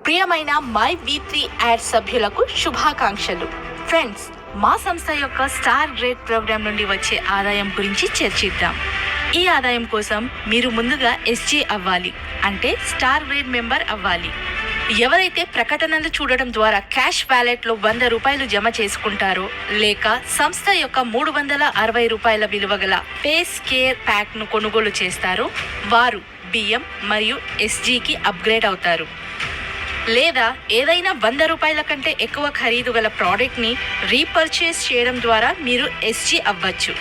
ప్రియమైన my వి3 add సభ్యులకు శుభాకాంక్షలు. ఫ్రెండ్స్, మా సంస్థ యొక్క స్టార్ గ్రేడ్ ప్రోగ్రామ్ నుండి వచ్చే ఆదాయం గురించి చర్చిద్దాం. ఈ ఆదాయం కోసం మీరు ముందుగా ఎస్జీ అవ్వాలి, అంటే స్టార్ గ్రేడ్ మెంబర్ అవ్వాలి. ఎవరైతే ప్రకటనలు చూడడం ద్వారా క్యాష్ వ్యాలెట్లో 100 రూపాయలు జమ చేసుకుంటారో, లేక సంస్థ యొక్క 360 రూపాయల విలువ గల ఫేస్ కేర్ ప్యాక్ను కొనుగోలు చేస్తారో, వారు బిఎం మరియు ఎస్జీకి అప్గ్రేడ్ అవుతారు. లేదా ఏదైనా 100 రూపాయల కంటే ఎక్కువ ఖరీదు గల ప్రోడక్ట్ని రీపర్చేస్ చేయడం ద్వారా మీరు ఎస్జీ అవ్వచ్చు.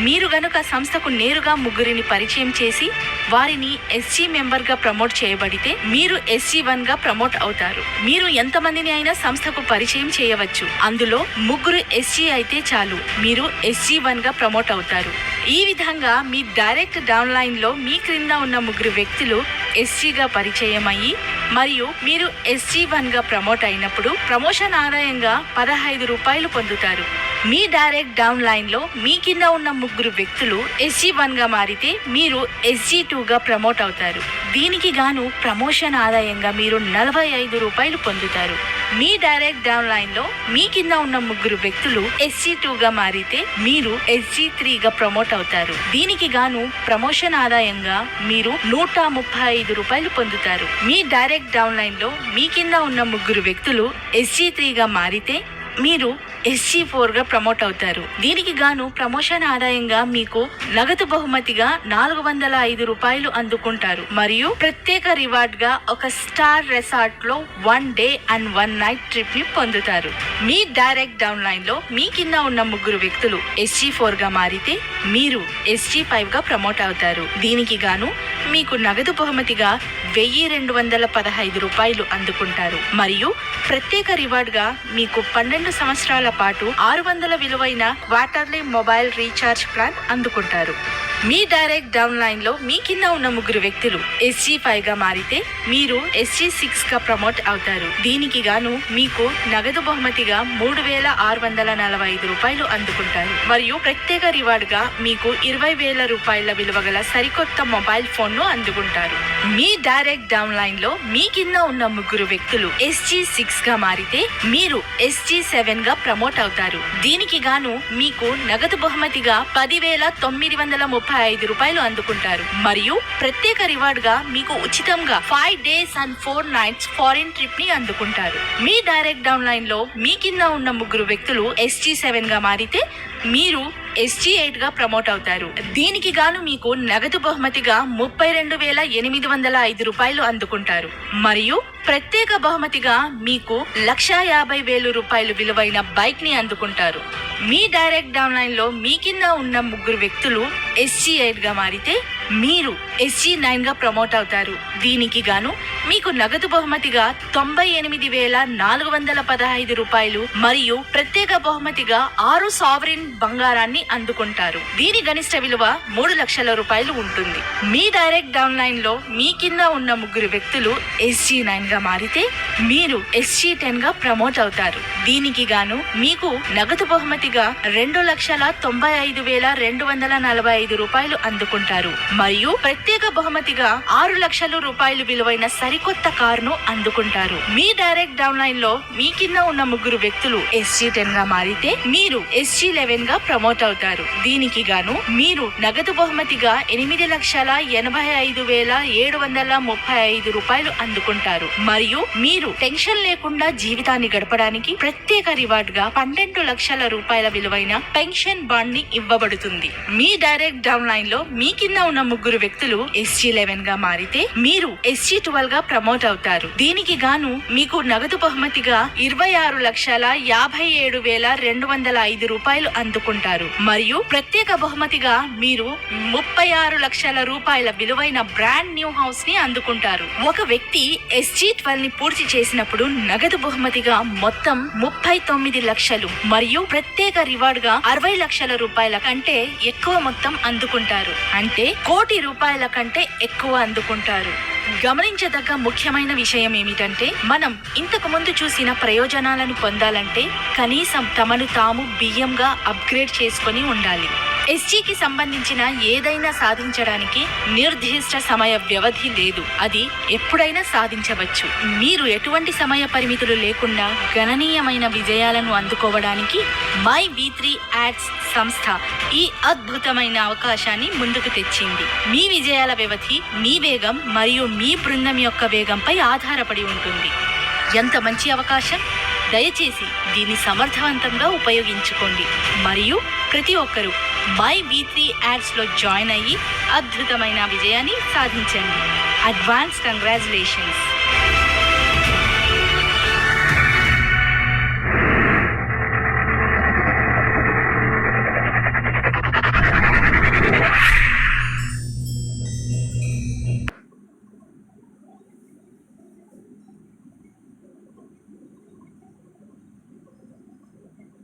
మీరు గనుక సంస్థకు నేరుగా ముగ్గురిని పరిచయం చేసి వారిని ఎస్జీ మెంబర్గా ప్రమోట్ చేయబడితే మీరు SG1గా ప్రమోట్ అవుతారు. మీరు ఎంతమందిని అయినా సంస్థకు పరిచయం చేయవచ్చు. అందులో ముగ్గురు ఎస్జీ అయితే చాలు, మీరు SG1గా ప్రమోట్ అవుతారు. ఈ విధంగా మీ డైరెక్ట్ డౌన్లైన్లో మీ క్రింద ఉన్న ముగ్గురు వ్యక్తులు ఎస్జీగా పరిచయం అయ్యి మరియు మీరు SG1గా ప్రమోట్ అయినప్పుడు ప్రమోషన్ ఆదాయంగా 15 రూపాయలు పొందుతారు. మీ డైరెక్ట్ డౌన్ లైన్లో మీ కింద ఉన్న ముగ్గురు వ్యక్తులు SG1గా మారితే మీరు SG2గా ప్రమోట్ అవుతారు. దీనికి గాను ప్రమోషన్ ఆదాయంగా మీరు 45 రూపాయలు పొందుతారు. మీ డైరెక్ట్ డౌన్ లైన్లో మీ కింద ఉన్న ముగ్గురు వ్యక్తులు SG2గా మారితే మీరు SG3గా ప్రమోట్ అవుతారు. దీనికి గాను ప్రమోషన్ ఆదాయంగా మీరు 135 రూపాయలు పొందుతారు. మీ డైరెక్ట్ డౌన్ లైన్లో మీ కింద ఉన్న ముగ్గురు వ్యక్తులు SG3గా మారితే మీరు SG4గా ప్రమోట్ అవుతారు. దీనికి గాను ప్రమోషన్ ఆదాయంగా మీకు నగదు బహుమతిగా 405 రూపాయలు అందుకుంటారు మరియు ప్రత్యేక రివార్డ్ గా ఒక స్టార్ రెసార్ట్ లో 1 డే అండ్ 1 నైట్ ట్రిప్ ని పొందుతారు. మీ డైరెక్ట్ డౌన్ లైన్ లో మీ కింద ఉన్న ముగ్గురు వ్యక్తులు SG4గా మారితే మీరు SG5గా ప్రమోట్ అవుతారు. దీనికి గాను మీకు నగదు బహుమతిగా 1215 రూపాయలు అందుకుంటారు మరియు ప్రత్యేక రివార్డ్ గా మీకు 12 సంవత్సరాల పాటు 600 విలువైన క్వార్టర్లీ మొబైల్ రీఛార్జ్ ప్లాన్ అందుకుంటారు. మీ డైరెక్ట్ డౌన్ లైన్ లో మీ కింద ఉన్న ముగ్గురు వ్యక్తులు SG5గా మారితే మీరు SG6గా ప్రమోట్ అవుతారు. దీనికి గాను మీకు నగదు బహుమతిగా 3645 రూపాయలు అందుకుంటారు మరియు ప్రత్యేక రివార్డ్ గా మీకు 20,000 రూపాయల విలువ గల సరికొత్త మొబైల్ ఫోన్ ను అందుకుంటారు. మీ డైరెక్ట్ డౌన్ లైన్ లో మీ కింద ఉన్న ముగ్గురు వ్యక్తులు SG6గా మారితే మీరు SG7గా ప్రమోట్ అవుతారు. దీనికి గాను మీకు నగదు బహుమతిగా 10,935 రూపాయలు అందుకుంటారు మరియు ప్రత్యేక రివార్డ్ గా మీకు ఉచితంగా 5 days and 4 nights foreign trip ని అందుకుంటారు. మీ డైరెక్ట్ డౌన్ లైన్ లో మీ కింద ఉన్న ముగ్గురు వ్యక్తులు SG7గా మారితే మీరు SG8గా ప్రమోట్ అవుతారు. దీనికి గాను మీకు నగదు బహుమతిగా 32,805 రూపాయలు అందుకుంటారు మరియు ప్రత్యేక బహుమతిగా మీకు 1,50,000 రూపాయలు విలువైన బైక్ ని అందుకుంటారు. మీ డైరెక్ట్ డౌన్ లైన్ లో మీ కింద ఉన్న ముగ్గురు వ్యక్తులు SG8గా మారితే మీరు SG9గా ప్రమోట్ అవుతారు. దీనికి గాను మీకు నగదు బహుమతిగా 98,415 రూపాయలు మరియు ప్రత్యేక బహుమతిగా 6 సావరిన్ బంగారాన్ని అందుకుంటారు. దీని గరిష్ట విలువ 3 లక్షల రూపాయలు ఉంటుంది. మీ డైరెక్ట్ డౌన్ లైన్ లో మీ కింద ఉన్న ముగ్గురు వ్యక్తులు SG9గా మారితే మీరు SG10గా ప్రమోట్ అవుతారు. దీనికి గాను మీకు నగదు బహుమతిగా 2,95,245 రూపాయలు అందుకుంటారు మరియు ప్రత్యేక బహుమతిగా 6 లక్షల రూపాయలు విలువైన సరికొత్త కారును అందుకుంటారు. మీ డైరెక్ట్ డౌన్ లైన్ లో మీ కింద ఉన్న ముగ్గురు వ్యక్తులు SG10గా మారితే మీరు SG11గా ప్రమోట్ అవుతారు. దీనికి గాను మీరు నగదు బహుమతిగా 8,85,735 రూపాయలు అందుకుంటారు మరియు మీరు టెన్షన్ లేకుండా జీవితాన్ని గడపడానికి ప్రత్యేక రివార్డ్ గా 12 లక్షల రూపాయల విలువైన పెన్షన్ బాండ్ ని ఇవ్వబడుతుంది. మీ డైరెక్ట్ డౌన్ లైన్ లో మీ కింద ఉన్న ముగ్గురు వ్యక్తులు SG11గా మారితే మీరు SG12గా ప్రమోట్ అవుతారు. దీనికి గాను మీకు నగదు బహుమతిగా 26,57,205 రూపాయలు అందుకుంటారు మరియు ప్రత్యేక బహుమతిగా మీరు 36 లక్షల రూపాయల విలువైన బ్రాండ్ న్యూ హౌస్ ని అందుకుంటారు. ఒక వ్యక్తి SG12 ని పూర్తి చేసినప్పుడు నగదు బహుమతిగా మొత్తం 39 లక్షలు మరియు ప్రత్యేక రివార్డ్ గా 60 లక్షల రూపాయల కంటే ఎక్కువ మొత్తం అందుకుంటారు. అంటే 1 కోటి రూపాయల కంటే ఎక్కువ అందుకుంటారు. గమనించదగ్గ ముఖ్యమైన విషయం ఏమిటంటే, మనం ఇంతకు ముందు చూసిన ప్రయోజనాలను పొందాలంటే కనీసం తమను తాము బియ్యంగా అప్గ్రేడ్ చేసుకొని ఉండాలి. ఎస్జీకి సంబంధించిన ఏదైనా సాధించడానికి నిర్దిష్ట సమయ వ్యవధి లేదు. అది ఎప్పుడైనా సాధించవచ్చు. మీరు ఎటువంటి సమయ పరిమితులు లేకుండా గణనీయమైన విజయాలను అందుకోవడానికి మై V3 యాడ్స్ సంస్థ ఈ అద్భుతమైన అవకాశాన్ని ముందుకు తెచ్చింది. మీ విజయాల వ్యవధి మీ వేగం మరియు మీ బృందం యొక్క వేగంపై ఆధారపడి ఉంటుంది. ఎంత మంచి అవకాశం! దయచేసి దీన్ని సమర్థవంతంగా ఉపయోగించుకోండి మరియు ప్రతి ఒక్కరూ మై V3 యాడ్స్లో జాయిన్ అయ్యి అద్భుతమైన విజయాన్ని సాధించండి. Advance congratulations.